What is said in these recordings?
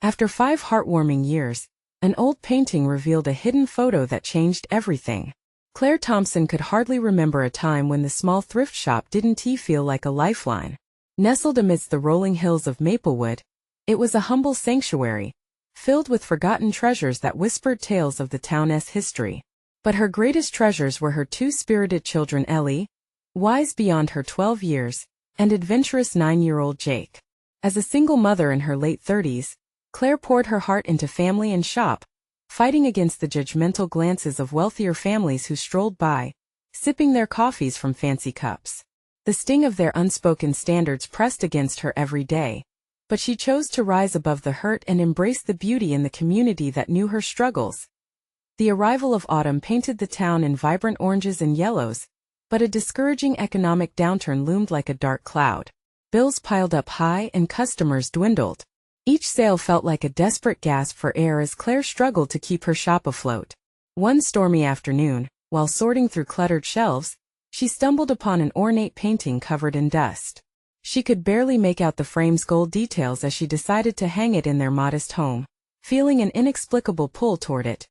After 5 heartwarming years, an old painting revealed a hidden photo that changed everything. Claire Thompson could hardly remember a time when the small thrift shop didn't feel like a lifeline. Nestled amidst the rolling hills of Maplewood, it was a humble sanctuary, filled with forgotten treasures that whispered tales of the town's history. But her greatest treasures were her two spirited children, Ellie, wise beyond her 12 years, and adventurous 9-year-old Jake. As a single mother in her late 30s, Claire poured her heart into family and shop, fighting against the judgmental glances of wealthier families who strolled by, sipping their coffees from fancy cups. The sting of their unspoken standards pressed against her every day, but she chose to rise above the hurt and embrace the beauty in the community that knew her struggles. The arrival of autumn painted the town in vibrant oranges and yellows, but a discouraging economic downturn loomed like a dark cloud. Bills piled up high and customers dwindled. Each sale felt like a desperate gasp for air as Claire struggled to keep her shop afloat. One stormy afternoon, while sorting through cluttered shelves, she stumbled upon an ornate painting covered in dust. She could barely make out the frame's gold details as she decided to hang it in their modest home, feeling an inexplicable pull toward it.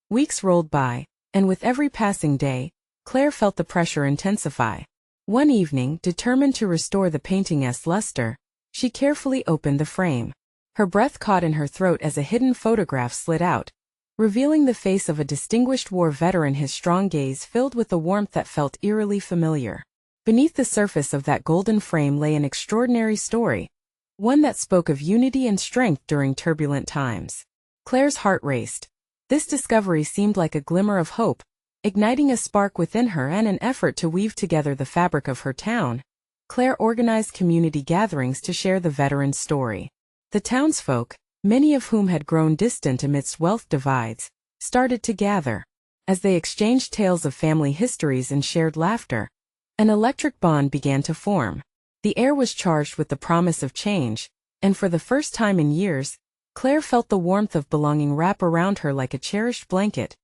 Weeks rolled by, and with every passing day, Claire felt the pressure intensify. One evening, determined to restore the painting's luster, she carefully opened the frame. Her breath caught in her throat as a hidden photograph slid out, revealing the face of a distinguished war veteran, his strong gaze filled with a warmth that felt eerily familiar. Beneath the surface of that golden frame lay an extraordinary story, one that spoke of unity and strength during turbulent times. Claire's heart raced. This discovery seemed like a glimmer of hope, igniting a spark within her and an effort to weave together the fabric of her town. Claire organized community gatherings to share the veteran's story. The townsfolk, many of whom had grown distant amidst wealth divides, started to gather. As they exchanged tales of family histories and shared laughter, an electric bond began to form. The air was charged with the promise of change, and for the first time in years, Claire felt the warmth of belonging wrap around her like a cherished blanket.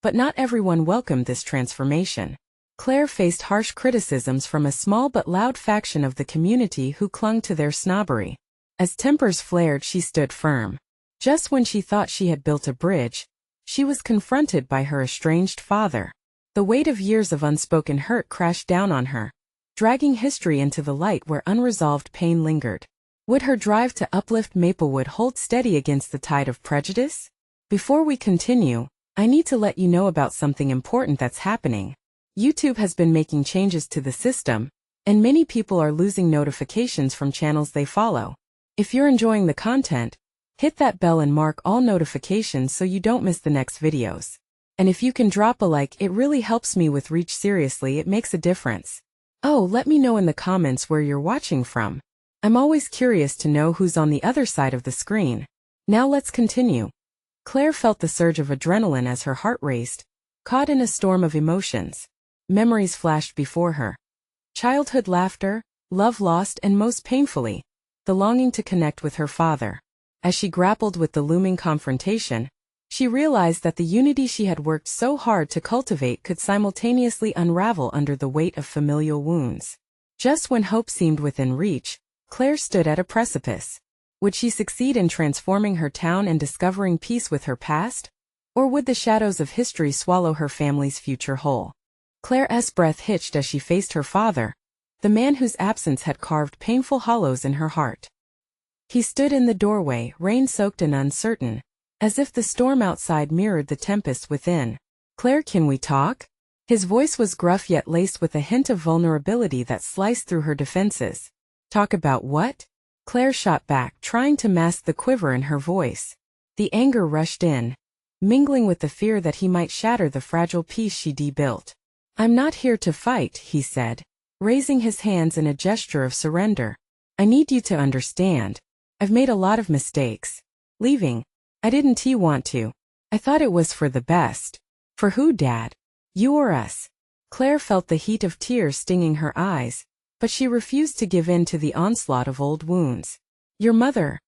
But not everyone welcomed this transformation. Claire faced harsh criticisms from a small but loud faction of the community who clung to their snobbery. As tempers flared, she stood firm. Just when she thought she had built a bridge, she was confronted by her estranged father. The weight of years of unspoken hurt crashed down on her, dragging history into the light where unresolved pain lingered. Would her drive to uplift Maplewood hold steady against the tide of prejudice? Before we continue, I need to let you know about something important that's happening. YouTube has been making changes to the system, and many people are losing notifications from channels they follow. If you're enjoying the content, hit that bell and mark all notifications so you don't miss the next videos. And if you can drop a like, it really helps me with reach. Seriously, it makes a difference. Oh, let me know in the comments where you're watching from. I'm always curious to know who's on the other side of the screen. Now let's continue. Claire felt the surge of adrenaline as her heart raced, caught in a storm of emotions. Memories flashed before her. Childhood laughter, love lost, and most painfully, the longing to connect with her father. As she grappled with the looming confrontation, she realized that the unity she had worked so hard to cultivate could simultaneously unravel under the weight of familial wounds. Just when hope seemed within reach, Claire stood at a precipice. Would she succeed in transforming her town and discovering peace with her past? Or would the shadows of history swallow her family's future whole? Claire's breath hitched as she faced her father, the man whose absence had carved painful hollows in her heart. He stood in the doorway, rain-soaked and uncertain, as if the storm outside mirrored the tempest within. "Claire, can we talk?" His voice was gruff yet laced with a hint of vulnerability that sliced through her defenses. "Talk about what?" Claire shot back, trying to mask the quiver in her voice. The anger rushed in, mingling with the fear that he might shatter the fragile peace she'd built. "I'm not here to fight," he said, raising his hands in a gesture of surrender. "I need you to understand. I've made a lot of mistakes. Leaving. I didn't want to. I thought it was for the best." "For who, Dad? You or us?" Claire felt the heat of tears stinging her eyes, but she refused to give in to the onslaught of old wounds. "Your mother."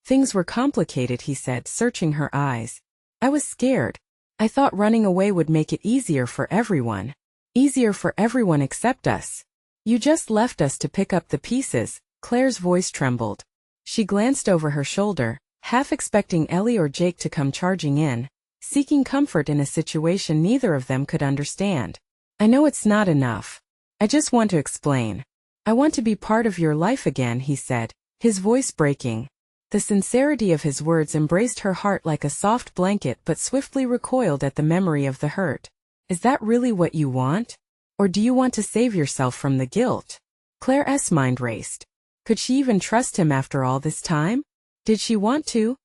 "Things were complicated," he said, searching her eyes. "I was scared. I thought running away would make it easier for everyone. Easier for everyone except us. You just left us to pick up the pieces." Claire's voice trembled. She glanced over her shoulder, half expecting Ellie or Jake to come charging in, seeking comfort in a situation neither of them could understand. I know it's not enough. I just want to explain. I want to be part of your life again, he said, his voice breaking. The sincerity of his words embraced her heart like a soft blanket but swiftly recoiled at the memory of the hurt. Is that really what you want? Or do you want to save yourself from the guilt? Claire's mind raced. Could she even trust him after all this time? Did she want to?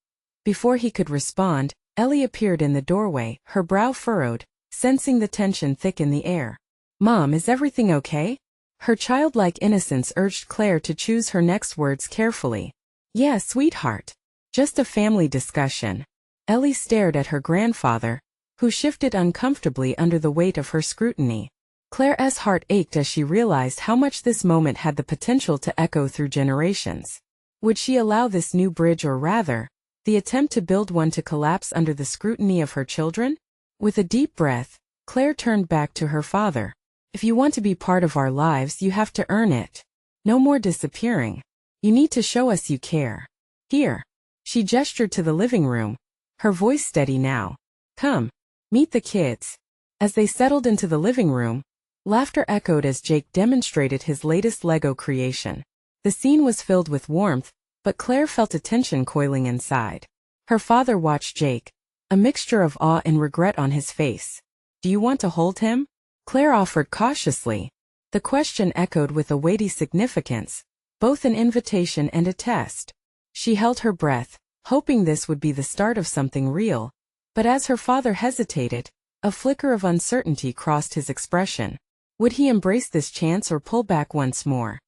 Before he could respond, Ellie appeared in the doorway, her brow furrowed, sensing the tension thick in the air. Mom, is everything okay? Her childlike innocence urged Claire to choose her next words carefully. Yeah, sweetheart. Just a family discussion. Ellie stared at her grandfather, who shifted uncomfortably under the weight of her scrutiny. Claire's heart ached as she realized how much this moment had the potential to echo through generations. Would she allow this new bridge, or rather, the attempt to build one, to collapse under the scrutiny of her children? With a deep breath, Claire turned back to her father. If you want to be part of our lives, you have to earn it. No more disappearing. You need to show us you care. Here. She gestured to the living room, her voice steady now. Come. Meet the kids. As they settled into the living room, laughter echoed as Jake demonstrated his latest Lego creation. The scene was filled with warmth, but Claire felt a tension coiling inside. Her father watched Jake, a mixture of awe and regret on his face. Do you want to hold him? Claire offered cautiously. The question echoed with a weighty significance, both an invitation and a test. She held her breath, hoping this would be the start of something real. But as her father hesitated, a flicker of uncertainty crossed his expression. Would he embrace this chance or pull back once more,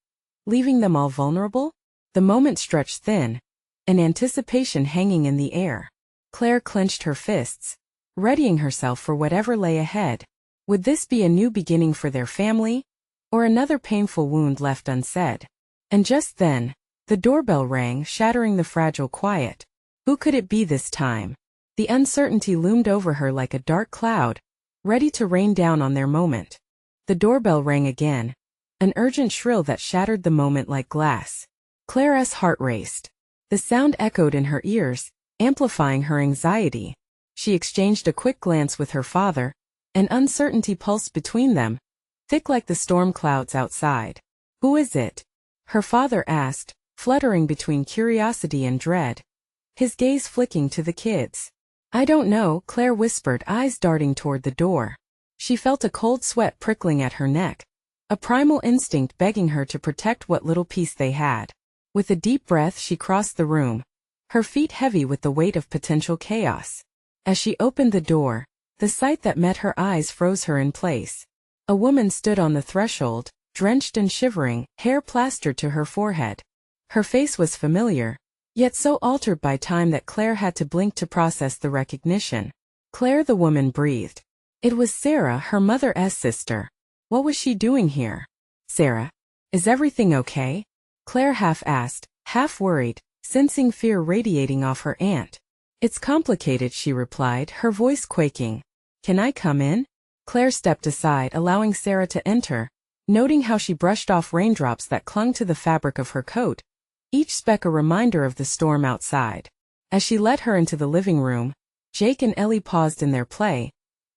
leaving them all vulnerable? The moment stretched thin, an anticipation hanging in the air. Claire clenched her fists, readying herself for whatever lay ahead. Would this be a new beginning for their family, or another painful wound left unsaid? And just then, the doorbell rang, shattering the fragile quiet. Who could it be this time? The uncertainty loomed over her like a dark cloud, ready to rain down on their moment. The doorbell rang again, an urgent shrill that shattered the moment like glass. Claire's heart raced. The sound echoed in her ears, amplifying her anxiety. She exchanged a quick glance with her father, and uncertainty pulsed between them, thick like the storm clouds outside. Who is it? Her father asked, fluttering between curiosity and dread, his gaze flicking to the kids. I don't know, Claire whispered, eyes darting toward the door. She felt a cold sweat prickling at her neck, a primal instinct begging her to protect what little peace they had. With a deep breath she crossed the room, her feet heavy with the weight of potential chaos. As she opened the door, the sight that met her eyes froze her in place. A woman stood on the threshold, drenched and shivering, hair plastered to her forehead. Her face was familiar, yet so altered by time that Claire had to blink to process the recognition. Claire, the woman breathed. It was Sarah, her mother's sister. What was she doing here? Sarah, is everything okay? Claire half asked, half worried, sensing fear radiating off her aunt. It's complicated, she replied, her voice quaking. Can I come in? Claire stepped aside, allowing Sarah to enter, noting how she brushed off raindrops that clung to the fabric of her coat, each speck a reminder of the storm outside. As she led her into the living room, Jake and Ellie paused in their play,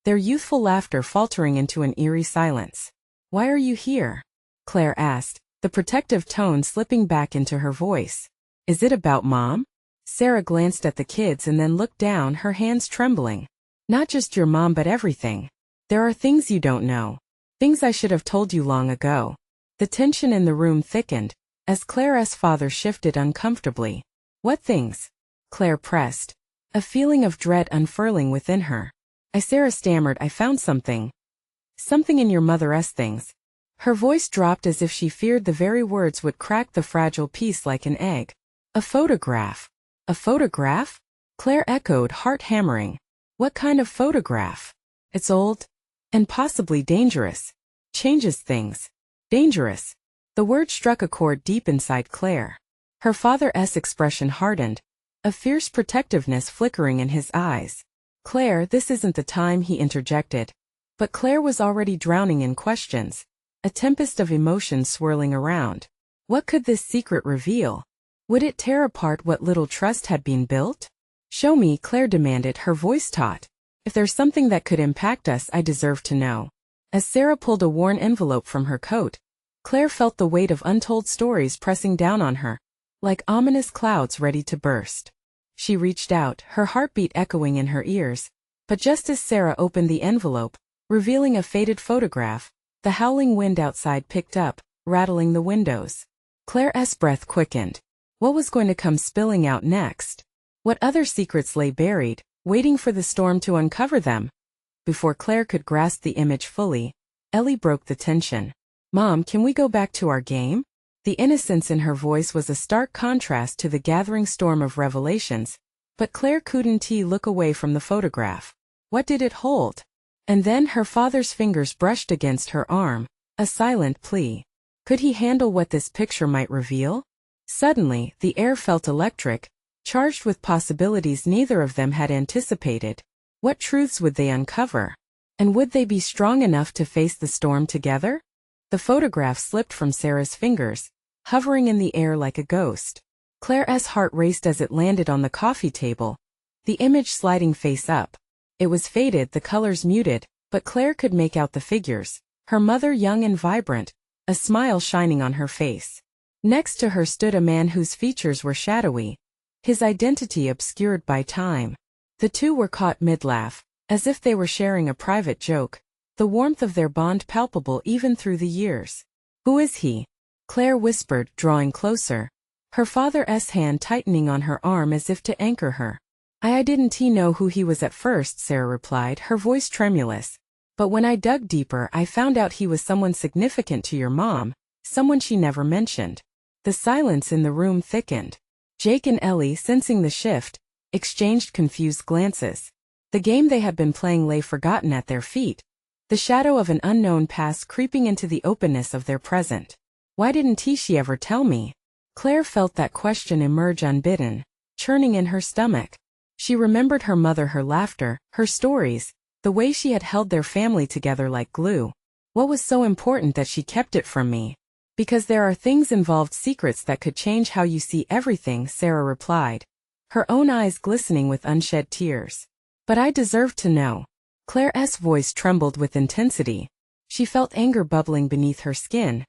their youthful laughter faltering into an eerie silence. Why are you here? Claire asked, the protective tone slipping back into her voice. Is it about Mom? Sarah glanced at the kids and then looked down, her hands trembling. Not just your mom, but everything. There are things you don't know. Things I should have told you long ago. The tension in the room thickened, as Claire's father shifted uncomfortably. What things? Claire pressed, a feeling of dread unfurling within her. Sarah stammered, I found something. Something in your mother's things. Her voice dropped as if she feared the very words would crack the fragile piece like an egg. A photograph. A photograph? Claire echoed, heart hammering. What kind of photograph? It's old. And possibly dangerous. Changes things. Dangerous. The word struck a chord deep inside Claire. Her father's expression hardened, a fierce protectiveness flickering in his eyes. Claire, this isn't the time, he interjected. But Claire was already drowning in questions, a tempest of emotions swirling around. What could this secret reveal? Would it tear apart what little trust had been built? Show me, Claire demanded, her voice taut. If there's something that could impact us, I deserve to know. As Sarah pulled a worn envelope from her coat, Claire felt the weight of untold stories pressing down on her, like ominous clouds ready to burst. She reached out, her heartbeat echoing in her ears, but just as Sarah opened the envelope, revealing a faded photograph, the howling wind outside picked up, rattling the windows. Claire's breath quickened. What was going to come spilling out next? What other secrets lay buried, waiting for the storm to uncover them? Before Claire could grasp the image fully, Ellie broke the tension. Mom, can we go back to our game? The innocence in her voice was a stark contrast to the gathering storm of revelations, but Claire couldn't look away from the photograph. What did it hold? And then her father's fingers brushed against her arm, a silent plea. Could he handle what this picture might reveal? Suddenly, the air felt electric, charged with possibilities neither of them had anticipated. What truths would they uncover? And would they be strong enough to face the storm together? The photograph slipped from Sarah's fingers, hovering in the air like a ghost. Claire's heart raced as it landed on the coffee table, the image sliding face up. It was faded, the colors muted, but Claire could make out the figures, her mother young and vibrant, a smile shining on her face. Next to her stood a man whose features were shadowy, his identity obscured by time. The two were caught mid-laugh, as if they were sharing a private joke, the warmth of their bond palpable even through the years. Who is he? Claire whispered, drawing closer, her father's hand tightening on her arm as if to anchor her. I didn't know who he was at first, Sarah replied, her voice tremulous. But when I dug deeper, I found out he was someone significant to your mom, someone she never mentioned. The silence in the room thickened. Jake and Ellie, sensing the shift, exchanged confused glances. The game they had been playing lay forgotten at their feet, the shadow of an unknown past creeping into the openness of their present. Why didn't she ever tell me? Claire felt that question emerge unbidden, churning in her stomach. She remembered her mother, her laughter, her stories, the way she had held their family together like glue. What was so important that she kept it from me? Because there are things involved, secrets that could change how you see everything, Sarah replied, her own eyes glistening with unshed tears. But I deserve to know. Claire's voice trembled with intensity. She felt anger bubbling beneath her skin,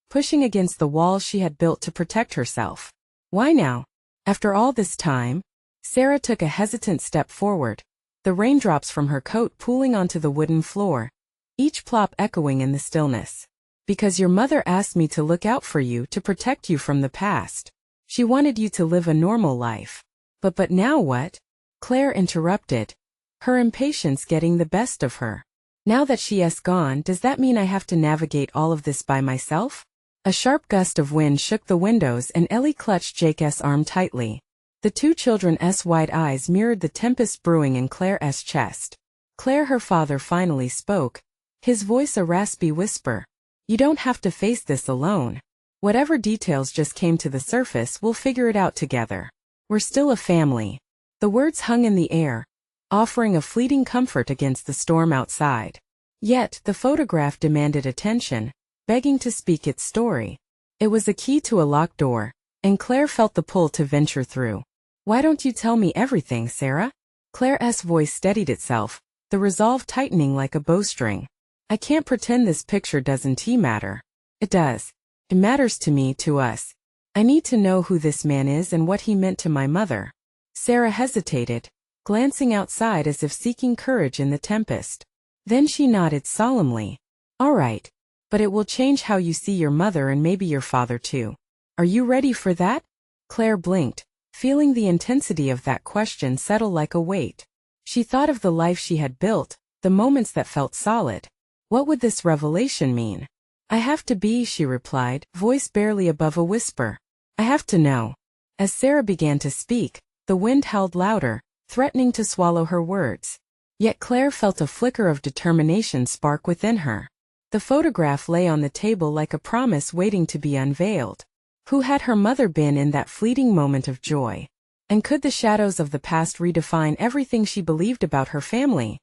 pushing against the walls she had built to protect herself. Why now? After all this time? Sarah took a hesitant step forward, the raindrops from her coat pooling onto the wooden floor, each plop echoing in the stillness. Because your mother asked me to look out for you, to protect you from the past. She wanted you to live a normal life. But now what? Claire interrupted, her impatience getting the best of her. Now that she is gone, does that mean I have to navigate all of this by myself? A sharp gust of wind shook the windows and Ellie clutched Jake's arm tightly. The two children's wide eyes mirrored the tempest brewing in Claire's chest. Claire, her father, finally spoke, his voice a raspy whisper. You don't have to face this alone. Whatever details just came to the surface, we'll figure it out together. We're still a family. The words hung in the air, offering a fleeting comfort against the storm outside. Yet, the photograph demanded attention, begging to speak its story. It was a key to a locked door, and Claire felt the pull to venture through. Why don't you tell me everything, Sarah? Claire's voice steadied itself, the resolve tightening like a bowstring. I can't pretend this picture doesn't matter. It does. It matters to me, to us. I need to know who this man is and what he meant to my mother. Sarah hesitated, glancing outside as if seeking courage in the tempest. Then she nodded solemnly. All right. But it will change how you see your mother and maybe your father too. Are you ready for that? Claire blinked, feeling the intensity of that question settle like a weight. She thought of the life she had built, the moments that felt solid. What would this revelation mean? I have to be, she replied, voice barely above a whisper. I have to know. As Sarah began to speak, the wind howled louder, threatening to swallow her words. Yet Claire felt a flicker of determination spark within her. The photograph lay on the table like a promise waiting to be unveiled. Who had her mother been in that fleeting moment of joy? And could the shadows of the past redefine everything she believed about her family?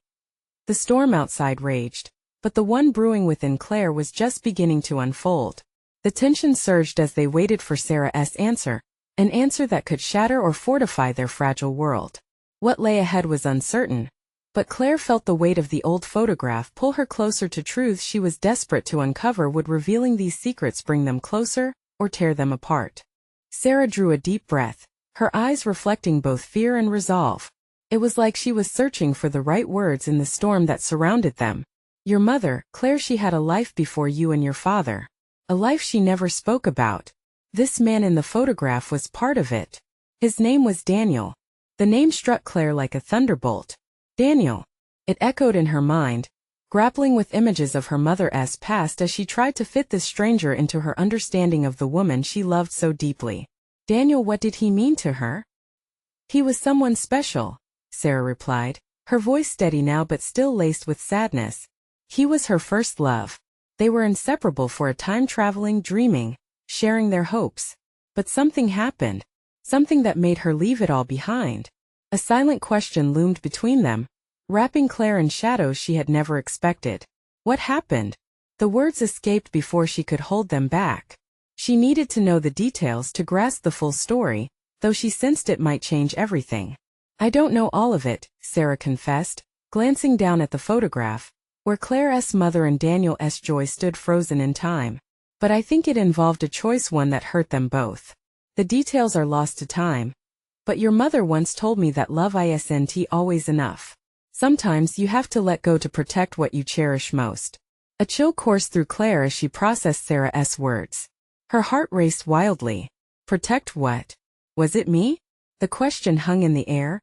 The storm outside raged, but the one brewing within Claire was just beginning to unfold. The tension surged as they waited for Sarah's answer, An answer that could shatter or fortify their fragile world. What lay ahead was uncertain, but Claire felt the weight of the old photograph pull her closer to truths she was desperate to uncover. Would revealing these secrets bring them closer, or tear them apart? Sarah drew a deep breath, her eyes reflecting both fear and resolve. It was like she was searching for the right words in the storm that surrounded them. Your mother, Claire, she had a life before you and your father. A life she never spoke about. This man in the photograph was part of it. His name was Daniel. The name struck Claire like a thunderbolt. Daniel. It echoed in her mind, grappling with images of her mother's past as she tried to fit this stranger into her understanding of the woman she loved so deeply. Daniel, what did he mean to her? He was someone special, Sarah replied, her voice steady now but still laced with sadness. He was her first love. They were inseparable for a time, traveling, dreaming, sharing their hopes. But something happened. Something that made her leave it all behind. A silent question loomed between them, wrapping Claire in shadows she had never expected. What happened? The words escaped before she could hold them back. She needed to know the details to grasp the full story, though she sensed it might change everything. I don't know all of it, Sarah confessed, glancing down at the photograph, where Claire's mother and Daniel's joy stood frozen in time. But I think it involved a choice, one that hurt them both. The details are lost to time. But your mother once told me that love isn't always enough. Sometimes you have to let go to protect what you cherish most. A chill coursed through Claire as she processed Sarah's words. Her heart raced wildly. Protect what? Was it me? The question hung in the air,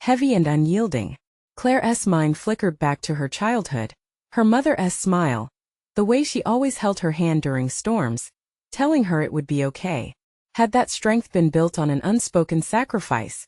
heavy and unyielding. Claire's mind flickered back to her childhood, her mother's smile, the way she always held her hand during storms, telling her it would be okay. Had that strength been built on an unspoken sacrifice?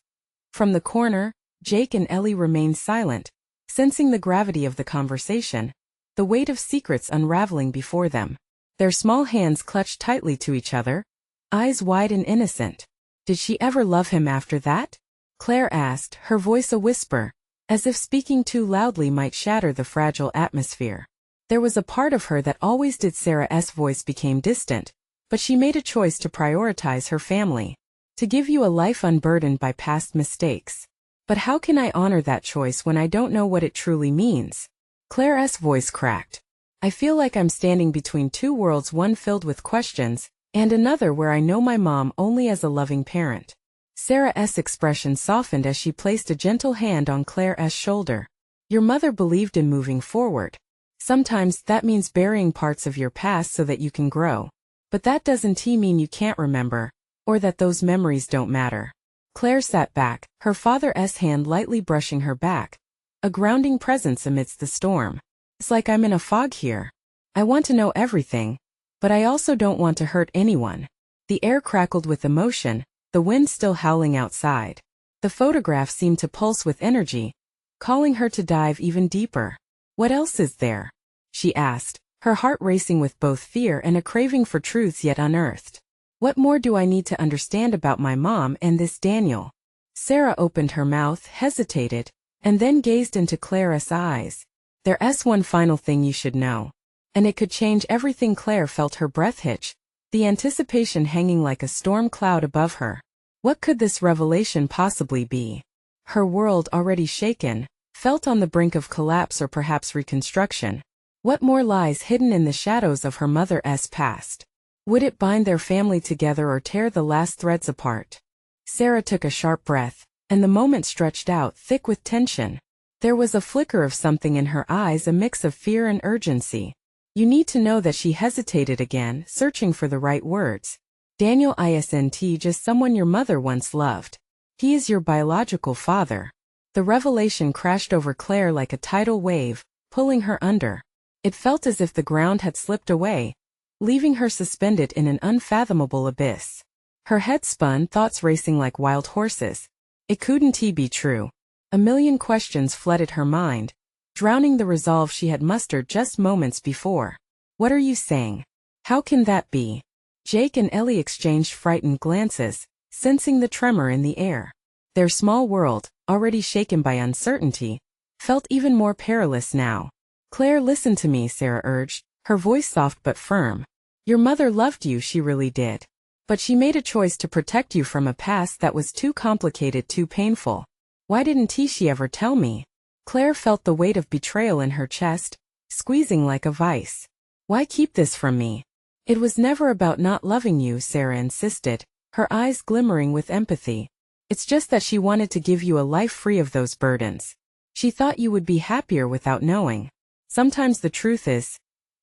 From the corner, Jake and Ellie remained silent, sensing the gravity of the conversation, the weight of secrets unraveling before them. Their small hands clutched tightly to each other, eyes wide and innocent. Did she ever love him after that? Claire asked, her voice a whisper, as if speaking too loudly might shatter the fragile atmosphere. There was a part of her that always did. Sarah's voice became distant, but she made a choice to prioritize her family, to give you a life unburdened by past mistakes. But how can I honor that choice when I don't know what it truly means? Claire's voice cracked. I feel like I'm standing between two worlds, one filled with questions, and another where I know my mom only as a loving parent. Sarah's expression softened as she placed a gentle hand on Claire's shoulder. Your mother believed in moving forward. Sometimes that means burying parts of your past so that you can grow. But that doesn't mean you can't remember, or that those memories don't matter. Claire sat back, her father's hand lightly brushing her back, a grounding presence amidst the storm. It's like I'm in a fog here. I want to know everything, but I also don't want to hurt anyone. The air crackled with emotion, the wind still howling outside. The photograph seemed to pulse with energy, calling her to dive even deeper. What else is there? She asked, her heart racing with both fear and a craving for truths yet unearthed. What more do I need to understand about my mom and this Daniel? Sarah opened her mouth, hesitated, and then gazed into Claire's eyes. There's one final thing you should know. And it could change everything. Claire felt her breath hitch, the anticipation hanging like a storm cloud above her. What could this revelation possibly be? Her world, already shaken, felt on the brink of collapse or perhaps reconstruction. What more lies hidden in the shadows of her mother's past? Would it bind their family together or tear the last threads apart? Sarah took a sharp breath, and the moment stretched out, thick with tension. There was a flicker of something in her eyes, a mix of fear and urgency. You need to know that she hesitated again, searching for the right words. Daniel isn't just someone your mother once loved. He is your biological father. The revelation crashed over Claire like a tidal wave, pulling her under. It felt as if the ground had slipped away, leaving her suspended in an unfathomable abyss. Her head spun, thoughts racing like wild horses. It couldn't be true. A million questions flooded her mind, drowning the resolve she had mustered just moments before. What are you saying? How can that be? Jake and Ellie exchanged frightened glances, sensing the tremor in the air. Their small world, already shaken by uncertainty, felt even more perilous now. Claire, listen to me, Sarah urged, her voice soft but firm. Your mother loved you, she really did. But she made a choice to protect you from a past that was too complicated, too painful. Why didn't she ever tell me? Claire felt the weight of betrayal in her chest, squeezing like a vice. Why keep this from me? It was never about not loving you, Sarah insisted, her eyes glimmering with empathy. It's just that she wanted to give you a life free of those burdens. She thought you would be happier without knowing. Sometimes the truth is,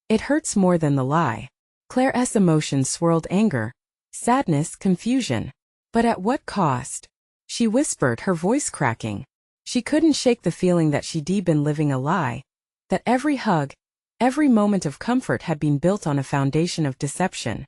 it hurts more than the lie. Claire's emotions swirled: anger, sadness, confusion. But at what cost? She whispered, her voice cracking. She couldn't shake the feeling that she'd been living a lie, that every hug, every moment of comfort had been built on a foundation of deception.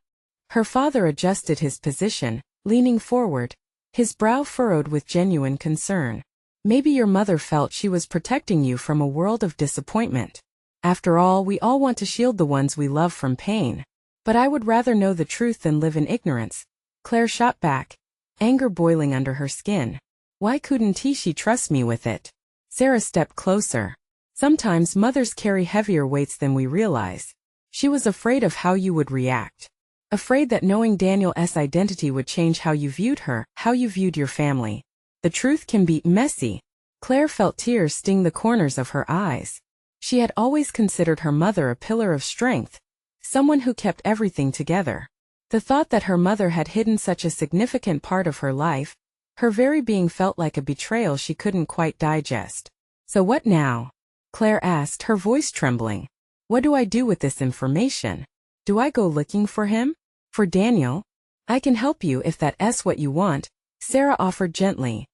Her father adjusted his position, leaning forward, his brow furrowed with genuine concern. Maybe your mother felt she was protecting you from a world of disappointment. After all, we all want to shield the ones we love from pain. But I would rather know the truth than live in ignorance. Claire shot back, anger boiling under her skin. Why couldn't she trust me with it? Sarah stepped closer. Sometimes mothers carry heavier weights than we realize. She was afraid of how you would react. Afraid that knowing Daniel's identity would change how you viewed her, how you viewed your family. The truth can be messy. Claire felt tears sting the corners of her eyes. She had always considered her mother a pillar of strength, someone who kept everything together. The thought that her mother had hidden such a significant part of her life, her very being, felt like a betrayal she couldn't quite digest. So what now? Claire asked, her voice trembling. What do I do with this information? Do I go looking for him? For Daniel? I can help you if that's what you want, Sarah offered gently.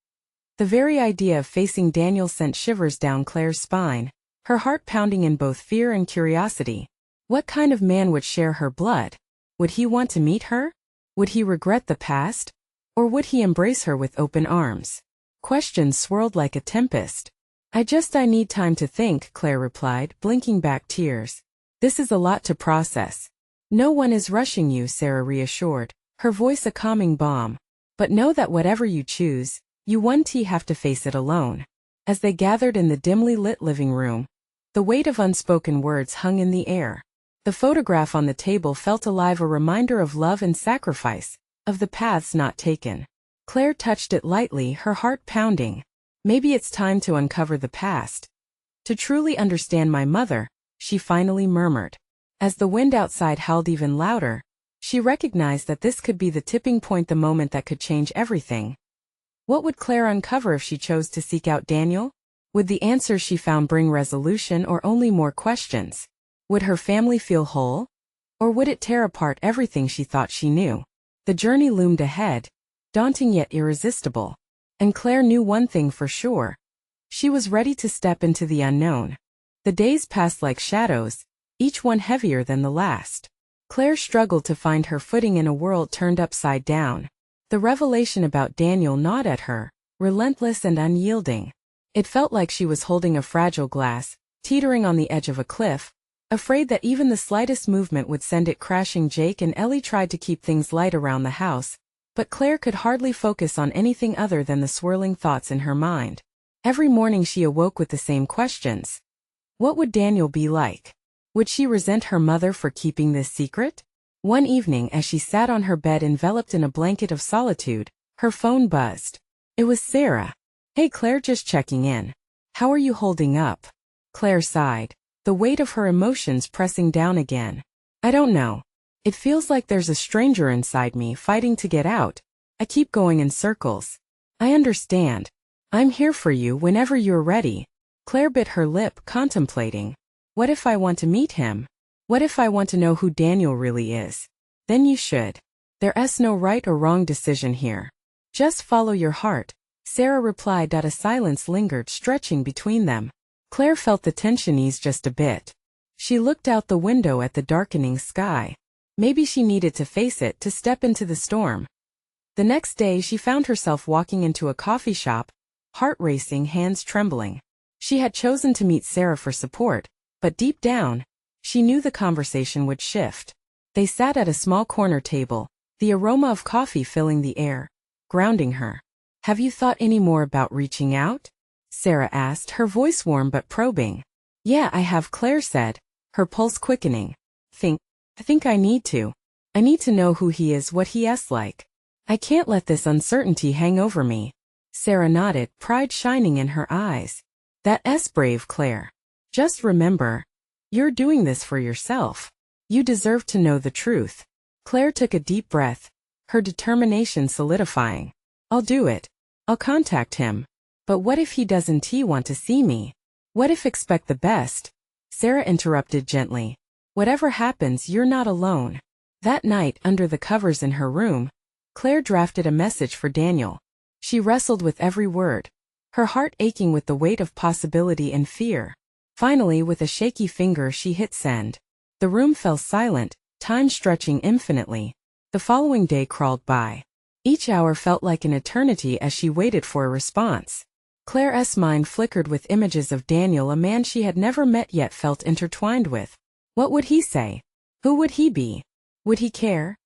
The very idea of facing Daniel sent shivers down Claire's spine, her heart pounding in both fear and curiosity. What kind of man would share her blood? Would he want to meet her? Would he regret the past? Or would he embrace her with open arms? Questions swirled like a tempest. I need time to think, Claire replied, blinking back tears. This is a lot to process. No one is rushing you, Sarah reassured, her voice a calming balm. But know that whatever you choose, you won't have to face it alone. As they gathered in the dimly lit living room, the weight of unspoken words hung in the air. The photograph on the table felt alive, a reminder of love and sacrifice, of the paths not taken. Claire touched it lightly, her heart pounding. Maybe it's time to uncover the past. To truly understand my mother, she finally murmured. As the wind outside howled even louder, she recognized that this could be the tipping point, the moment that could change everything. What would Claire uncover if she chose to seek out Daniel? Would the answers she found bring resolution, or only more questions? Would her family feel whole? Or would it tear apart everything she thought she knew? The journey loomed ahead, daunting yet irresistible. And Claire knew one thing for sure. She was ready to step into the unknown. The days passed like shadows, each one heavier than the last. Claire struggled to find her footing in a world turned upside down. The revelation about Daniel gnawed at her, relentless and unyielding. It felt like she was holding a fragile glass, teetering on the edge of a cliff, afraid that even the slightest movement would send it crashing. Jake and Ellie tried to keep things light around the house, but Claire could hardly focus on anything other than the swirling thoughts in her mind. Every morning she awoke with the same questions. What would Daniel be like? Would she resent her mother for keeping this secret? One evening, as she sat on her bed enveloped in a blanket of solitude, her phone buzzed. It was Sarah. Hey Claire, just checking in. How are you holding up? Claire sighed, the weight of her emotions pressing down again. I don't know. It feels like there's a stranger inside me fighting to get out. I keep going in circles. I understand. I'm here for you whenever you're ready. Claire bit her lip, contemplating. What if I want to meet him? What if I want to know who Daniel really is? Then you should. There's no right or wrong decision here. Just follow your heart, Sarah replied. A silence lingered, stretching between them. Claire felt the tension ease just a bit. She looked out the window at the darkening sky. Maybe she needed to face it, to step into the storm. The next day she found herself walking into a coffee shop, heart racing, hands trembling. She had chosen to meet Sarah for support, but deep down, she knew the conversation would shift. They sat at a small corner table, the aroma of coffee filling the air, grounding her. Have you thought any more about reaching out? Sarah asked, her voice warm but probing. Yeah, I have, Claire said, her pulse quickening. I think I need to. I need to know who he is, what he's like. I can't let this uncertainty hang over me. Sarah nodded, pride shining in her eyes. That's brave, Claire. Just remember, you're doing this for yourself. You deserve to know the truth. Claire took a deep breath, her determination solidifying. I'll do it. I'll contact him. But what if he doesn't want to see me? What if expect the best? Sarah interrupted gently. Whatever happens, you're not alone. That night, under the covers in her room, Claire drafted a message for Daniel. She wrestled with every word, her heart aching with the weight of possibility and fear. Finally, with a shaky finger, she hit send. The room fell silent, time stretching infinitely. The following day crawled by. Each hour felt like an eternity as she waited for a response. Claire's mind flickered with images of Daniel, a man she had never met yet felt intertwined with. What would he say? Who would he be? Would he care?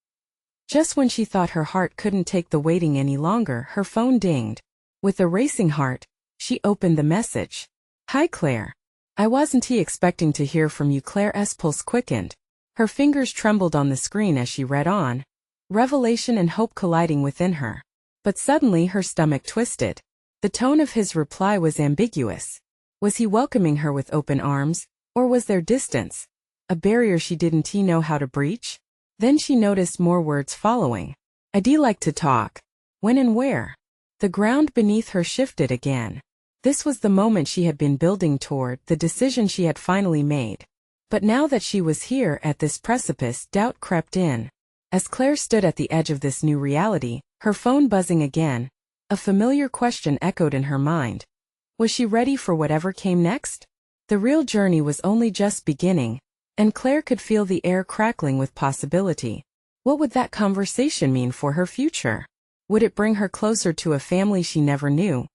Just when she thought her heart couldn't take the waiting any longer, her phone dinged. With a racing heart, she opened the message. Hi Claire. I wasn't expecting to hear from you. Claire's pulse quickened. Her fingers trembled on the screen as she read on. Revelation and hope colliding within her. But suddenly her stomach twisted. The tone of his reply was ambiguous. Was he welcoming her with open arms, or was there distance? A barrier she didn't know how to breach? Then she noticed more words following. I'd like to talk. When and where? The ground beneath her shifted again. This was the moment she had been building toward, the decision she had finally made. But now that she was here at this precipice, doubt crept in. As Claire stood at the edge of this new reality, her phone buzzing again, a familiar question echoed in her mind. Was she ready for whatever came next? The real journey was only just beginning, and Claire could feel the air crackling with possibility. What would that conversation mean for her future? Would it bring her closer to a family she never knew?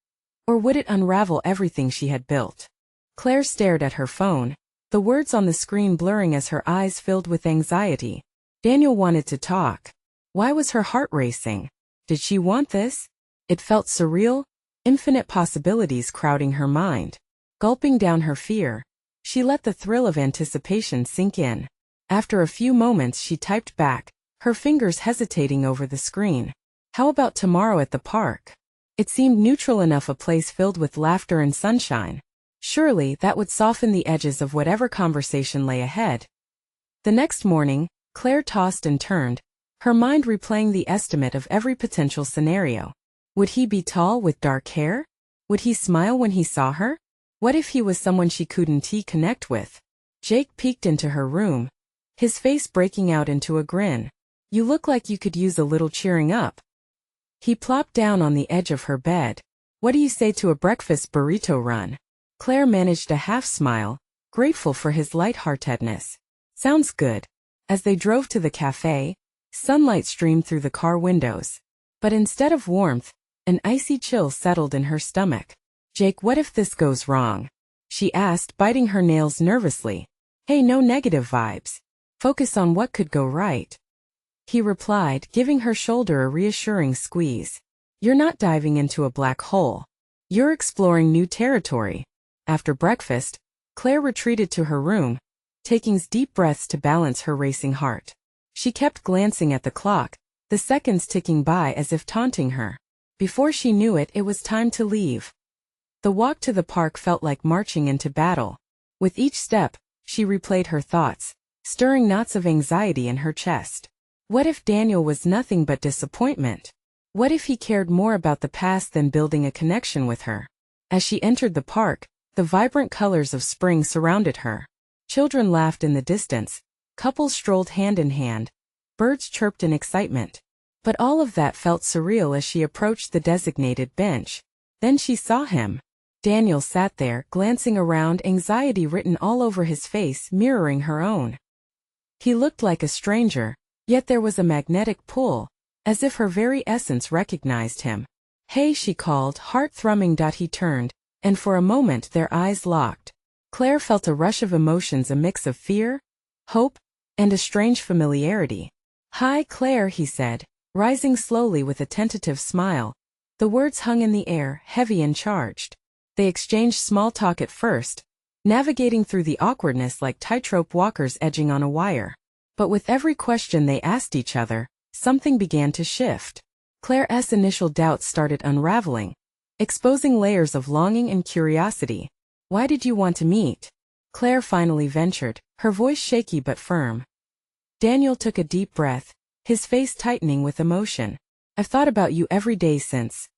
Or would it unravel everything she had built? Claire stared at her phone, the words on the screen blurring as her eyes filled with anxiety. Daniel wanted to talk. Why was her heart racing? Did she want this? It felt surreal, infinite possibilities crowding her mind. Gulping down her fear, she let the thrill of anticipation sink in. After a few moments she typed back, her fingers hesitating over the screen. How about tomorrow at the park? It seemed neutral enough, a place filled with laughter and sunshine. Surely that would soften the edges of whatever conversation lay ahead. The next morning, Claire tossed and turned, her mind replaying the estimate of every potential scenario. Would he be tall with dark hair? Would he smile when he saw her? What if he was someone she couldn't connect with? Jake peeked into her room, his face breaking out into a grin. You look like you could use a little cheering up. He plopped down on the edge of her bed. What do you say to a breakfast burrito run? Claire managed a half smile, grateful for his lightheartedness. Sounds good. As they drove to the cafe, sunlight streamed through the car windows. But instead of warmth, an icy chill settled in her stomach. Jake, what if this goes wrong? She asked, biting her nails nervously. Hey, no negative vibes. Focus on what could go right. He replied, giving her shoulder a reassuring squeeze. You're not diving into a black hole. You're exploring new territory. After breakfast, Claire retreated to her room, taking deep breaths to balance her racing heart. She kept glancing at the clock, the seconds ticking by as if taunting her. Before she knew it, it was time to leave. The walk to the park felt like marching into battle. With each step, she replayed her thoughts, stirring knots of anxiety in her chest. What if Daniel was nothing but disappointment? What if he cared more about the past than building a connection with her? As she entered the park, the vibrant colors of spring surrounded her. Children laughed in the distance, couples strolled hand in hand, birds chirped in excitement. But all of that felt surreal as she approached the designated bench. Then she saw him. Daniel sat there, glancing around, anxiety written all over his face, mirroring her own. He looked like a stranger, yet there was a magnetic pull, as if her very essence recognized him. Hey, she called, heart thrumming. He turned, and for a moment their eyes locked. Claire felt a rush of emotions, a mix of fear, hope, and a strange familiarity. Hi, Claire, he said, rising slowly with a tentative smile. The words hung in the air, heavy and charged. They exchanged small talk at first, navigating through the awkwardness like tightrope walkers edging on a wire. But with every question they asked each other, something began to shift. Claire's initial doubts started unraveling, exposing layers of longing and curiosity. Why did you want to meet? Claire finally ventured, her voice shaky but firm. Daniel took a deep breath, his face tightening with emotion. I've thought about you every day since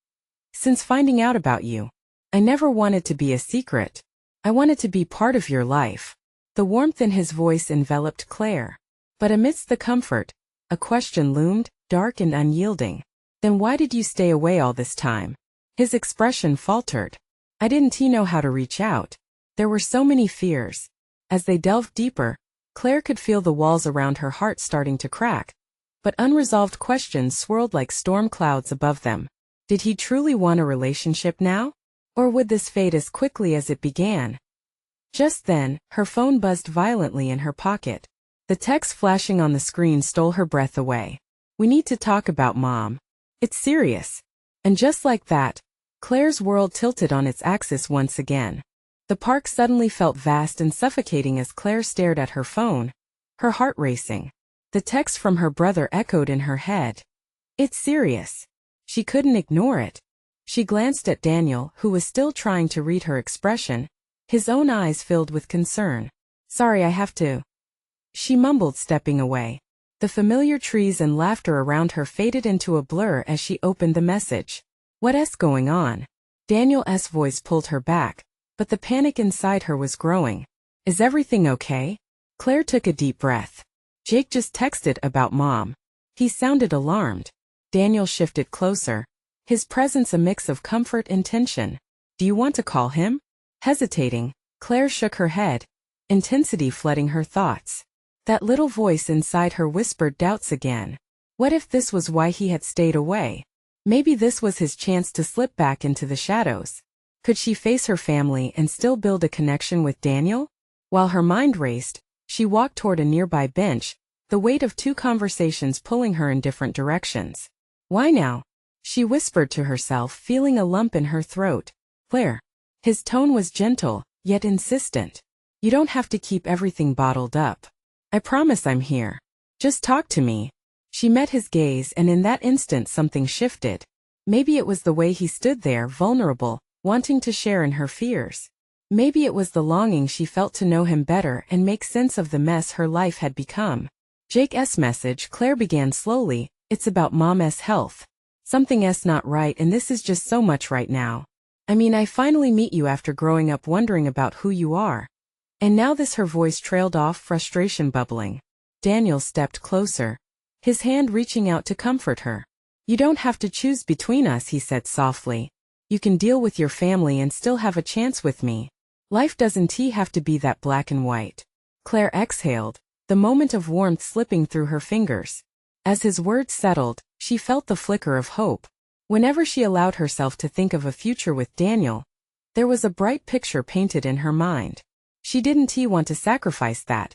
finding out about you. I never wanted to be a secret. I wanted to be part of your life. The warmth in his voice enveloped Claire. But amidst the comfort, a question loomed, dark and unyielding. Then why did you stay away all this time? His expression faltered. I didn't know how to reach out. There were so many fears. As they delved deeper, Claire could feel the walls around her heart starting to crack. But unresolved questions swirled like storm clouds above them. Did he truly want a relationship now? Or would this fade as quickly as it began? Just then, her phone buzzed violently in her pocket. The text flashing on the screen stole her breath away. We need to talk about Mom. It's serious. And just like that, Claire's world tilted on its axis once again. The park suddenly felt vast and suffocating as Claire stared at her phone, her heart racing. The text from her brother echoed in her head. It's serious. She couldn't ignore it. She glanced at Daniel, who was still trying to read her expression, his own eyes filled with concern. Sorry, I have to. She mumbled, stepping away. The familiar trees and laughter around her faded into a blur as she opened the message. What's going on? Daniel's voice pulled her back, but the panic inside her was growing. Is everything okay? Claire took a deep breath. Jake just texted about Mom. He sounded alarmed. Daniel shifted closer, his presence a mix of comfort and tension. Do you want to call him? Hesitating, Claire shook her head, intensity flooding her thoughts. That little voice inside her whispered doubts again. What if this was why he had stayed away? Maybe this was his chance to slip back into the shadows. Could she face her family and still build a connection with Daniel? While her mind raced, she walked toward a nearby bench, the weight of two conversations pulling her in different directions. Why now? She whispered to herself, feeling a lump in her throat. Claire. His tone was gentle, yet insistent. You don't have to keep everything bottled up. I promise I'm here. Just talk to me. She met his gaze, and in that instant something shifted. Maybe it was the way he stood there, vulnerable, wanting to share in her fears. Maybe it was the longing she felt to know him better and make sense of the mess her life had become. Jake's message, Claire began slowly, it's about Mom's health. Something's not right, and this is just so much right now. I mean, I finally meet you after growing up wondering about who you are. And now this, her voice trailed off, frustration bubbling. Daniel stepped closer, his hand reaching out to comfort her. You don't have to choose between us, he said softly. You can deal with your family and still have a chance with me. Life doesn't have to be that black and white. Claire exhaled, the moment of warmth slipping through her fingers. As his words settled, she felt the flicker of hope. Whenever she allowed herself to think of a future with Daniel, there was a bright picture painted in her mind. She didn't want to sacrifice that.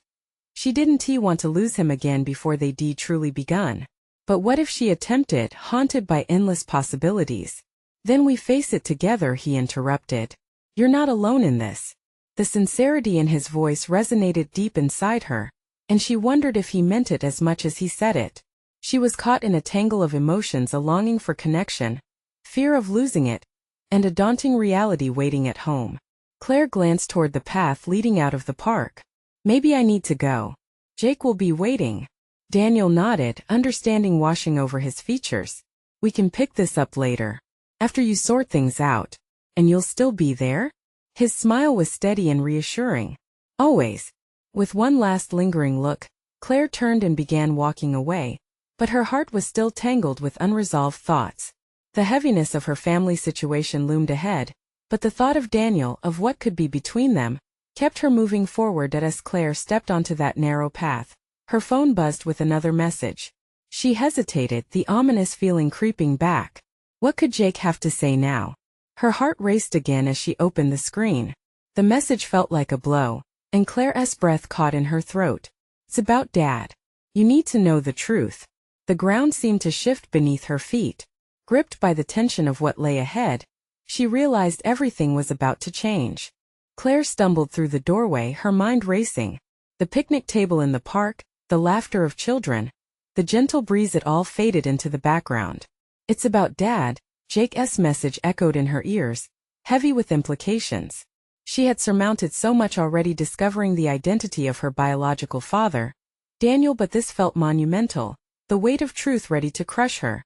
She didn't want to lose him again before they'd truly begun. But what if she attempted, haunted by endless possibilities? Then we face it together, he interrupted. You're not alone in this. The sincerity in his voice resonated deep inside her, and she wondered if he meant it as much as he said it. She was caught in a tangle of emotions, a longing for connection, fear of losing it, and a daunting reality waiting at home. Claire glanced toward the path leading out of the park. Maybe I need to go. Jake will be waiting. Daniel nodded, understanding washing over his features. We can pick this up later. After you sort things out. And you'll still be there? His smile was steady and reassuring. Always. With one last lingering look, Claire turned and began walking away, but her heart was still tangled with unresolved thoughts. The heaviness of her family situation loomed ahead, but the thought of Daniel, of what could be between them, kept her moving forward. As Claire stepped onto that narrow path, her phone buzzed with another message. She hesitated, the ominous feeling creeping back. What could Jake have to say now? Her heart raced again as she opened the screen. The message felt like a blow, and Claire's breath caught in her throat. It's about Dad. You need to know the truth. The ground seemed to shift beneath her feet. Gripped by the tension of what lay ahead, she realized everything was about to change. Claire stumbled through the doorway, her mind racing. The picnic table in the park, the laughter of children, the gentle breeze, it all faded into the background. "It's about Dad," Jake's message echoed in her ears, heavy with implications. She had surmounted so much already, discovering the identity of her biological father, Daniel, but this felt monumental, the weight of truth ready to crush her.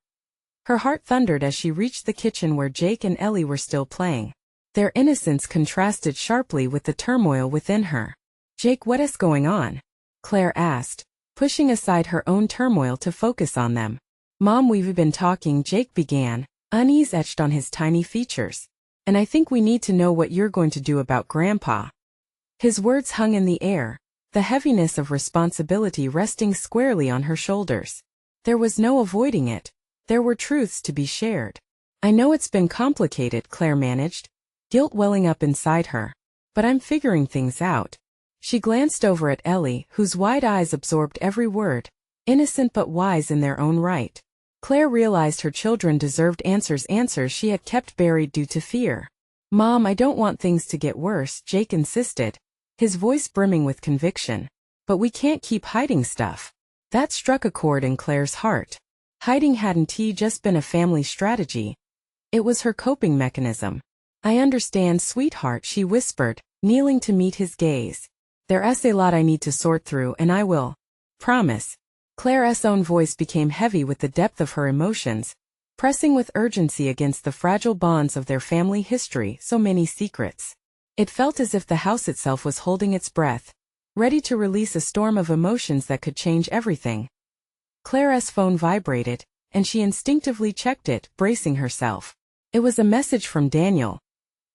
Her heart thundered as she reached the kitchen where Jake and Ellie were still playing. Their innocence contrasted sharply with the turmoil within her. "Jake, what's going on?" Claire asked, pushing aside her own turmoil to focus on them. "Mom, we've been talking," Jake began, unease etched on his tiny features. "And I think we need to know what you're going to do about Grandpa." His words hung in the air, the heaviness of responsibility resting squarely on her shoulders. There was no avoiding it. There were truths to be shared. "I know it's been complicated," Claire managed, guilt welling up inside her. "But I'm figuring things out." She glanced over at Ellie, whose wide eyes absorbed every word, innocent but wise in their own right. Claire realized her children deserved answers she had kept buried due to fear. "Mom, I don't want things to get worse," Jake insisted, his voice brimming with conviction. "But we can't keep hiding stuff." That struck a chord in Claire's heart. Hiding hadn't just been a family strategy. It was her coping mechanism. "I understand, sweetheart," she whispered, kneeling to meet his gaze. "There's a lot I need to sort through, and I will. Promise." Claire's own voice became heavy with the depth of her emotions, pressing with urgency against the fragile bonds of their family history, so many secrets. It felt as if the house itself was holding its breath, ready to release a storm of emotions that could change everything. Claire's phone vibrated, and she instinctively checked it, bracing herself. It was a message from Daniel.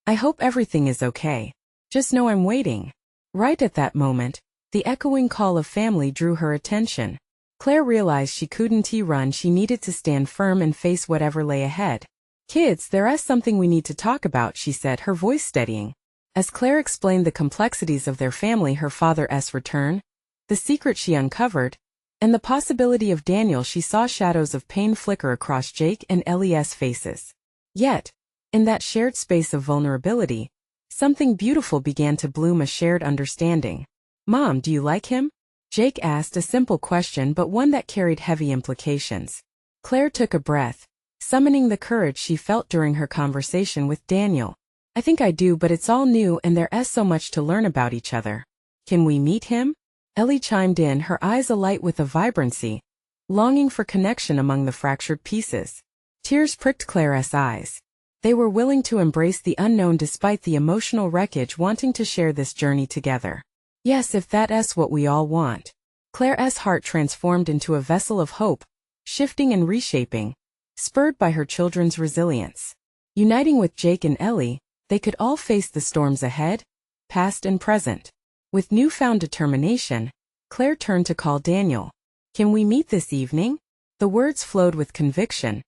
"I hope everything is okay. Just know I'm waiting." Right at that moment, the echoing call of family drew her attention. Claire realized she couldn't run, she needed to stand firm and face whatever lay ahead. "Kids, there's something we need to talk about," she said, her voice steadying. As Claire explained the complexities of their family, her father's return, the secret she uncovered, and the possibility of Daniel, she saw shadows of pain flicker across Jake and Ellie's faces. Yet, in that shared space of vulnerability, something beautiful began to bloom, a shared understanding. "Mom, do you like him?" Jake asked, a simple question but one that carried heavy implications. Claire took a breath, summoning the courage she felt during her conversation with Daniel. "I think I do, but it's all new and there's so much to learn about each other." "Can we meet him?" Ellie chimed in, her eyes alight with a vibrancy, longing for connection among the fractured pieces. Tears pricked Claire's eyes. They were willing to embrace the unknown despite the emotional wreckage, wanting to share this journey together. "Yes, if that's what we all want." Claire's heart transformed into a vessel of hope, shifting and reshaping, spurred by her children's resilience. Uniting with Jake and Ellie, they could all face the storms ahead, past and present. With newfound determination, Claire turned to call Daniel. "Can we meet this evening?" The words flowed with conviction,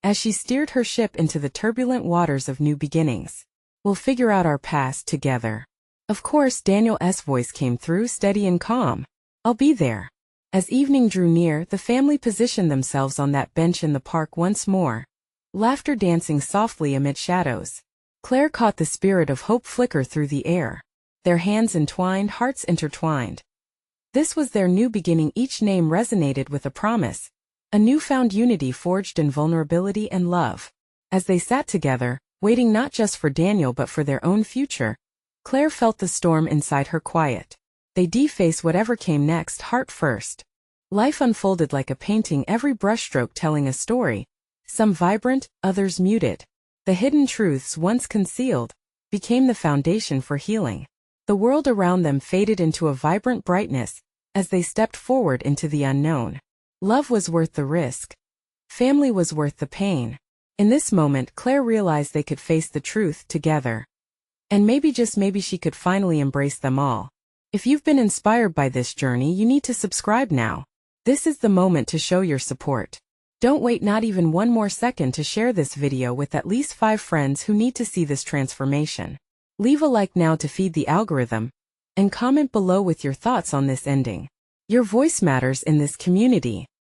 as she steered her ship into the turbulent waters of new beginnings. "We'll figure out our past together." Of course, Daniel's voice came through, steady and calm. "I'll be there." As evening drew near, the family positioned themselves on that bench in the park once more, laughter dancing softly amid shadows. Claire caught the spirit of hope flicker through the air. Their hands entwined, hearts intertwined. This was their new beginning. Each name resonated with a promise, a newfound unity forged in vulnerability and love. As they sat together, waiting not just for Daniel but for their own future, Claire felt the storm inside her quiet. They'd face whatever came next, heart first. Life unfolded like a painting, every brushstroke telling a story, some vibrant, others muted. The hidden truths, once concealed, became the foundation for healing. The world around them faded into a vibrant brightness as they stepped forward into the unknown. Love was worth the risk. Family was worth the pain. In this moment, Claire realized they could face the truth together. And maybe, just maybe, she could finally embrace them all. If you've been inspired by this journey, you need to subscribe now. This is the moment to show your support. Don't wait not even one more second to share this video with at least 5 friends who need to see this transformation. Leave a like now to feed the algorithm, and comment below with your thoughts on this ending. Your voice matters in this community.